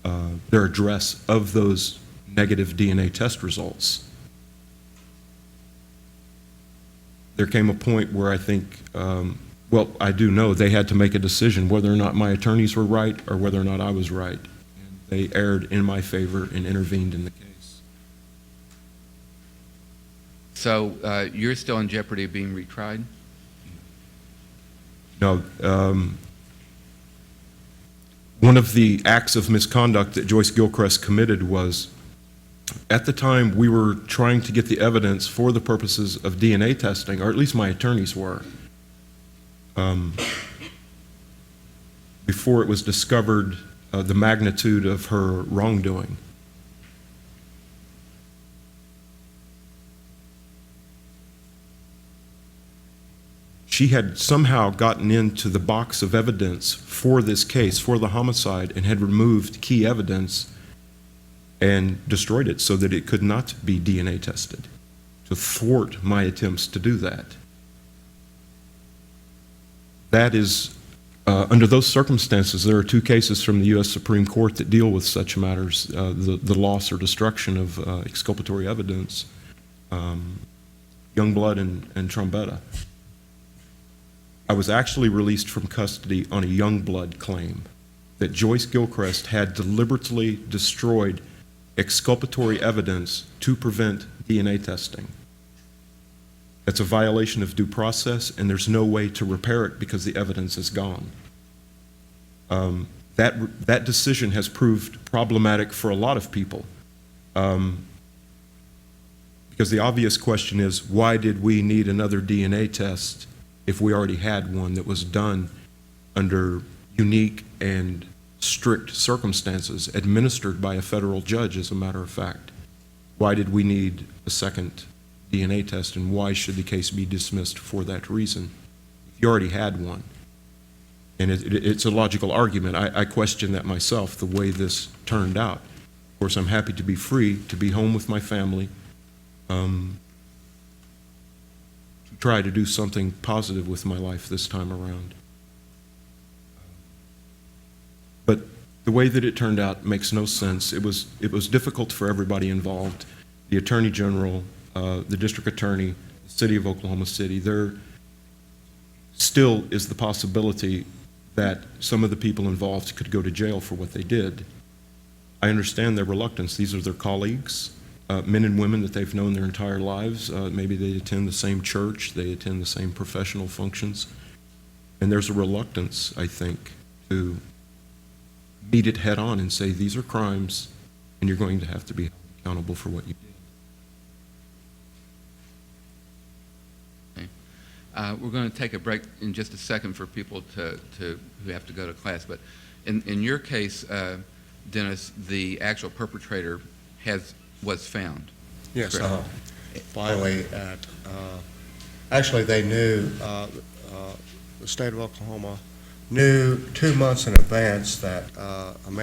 their address of those negative DNA test results. There came a point where I think, well, I do know they had to make a decision whether or not my attorneys were right or whether or not I was right. And they erred in my favor and intervened in the case. So you're still in jeopardy of being retried? No. One of the acts of misconduct that Joyce Gilchrist committed was, at the time we were trying to get the evidence for the purposes of DNA testing, or at least my attorneys were, before it was discovered the magnitude of her wrongdoing. She had somehow gotten into the box of evidence for this case, for the homicide, and had removed key evidence and destroyed it so that it could not be DNA tested, to thwart my attempts to do that. That is, under those circumstances, there are two cases from the U.S. Supreme Court that deal with such matters, the loss or destruction of exculpatory evidence, Youngblood and Trombetta. I was actually released from custody on a Youngblood claim that Joyce Gilchrist had deliberately destroyed exculpatory evidence to prevent DNA testing. That's a violation of due process, and there's no way to repair it because the evidence is gone. That decision has proved problematic for a lot of people, because the obvious question is, why did we need another DNA test if we already had one that was done under unique and strict circumstances, administered by a federal judge, as a matter of fact? Why did we need a second DNA test, and why should the case be dismissed for that reason if you already had one? And it's a logical argument. I question that myself, the way this turned out. Of course, I'm happy to be free, to be home with my family, to try to do something positive with my life this time around. But the way that it turned out makes no sense. It was difficult for everybody involved. The Attorney General, the District Attorney, the City of Oklahoma City. There still is the possibility that some of the people involved could go to jail for what they did. I understand their reluctance. These are their colleagues, men and women that they've known their entire lives. Maybe they attend the same church, they attend the same professional functions. And there's a reluctance, I think, to meet it head on and say, these are crimes, and you're going to have to be accountable for what you did. Okay. We're going to take a break in just a second for people who have to go to class. But in your case, Dennis, the actual perpetrator was found. Yes. Finally, actually, they knew. The state of Oklahoma knew 2 months in advance that a man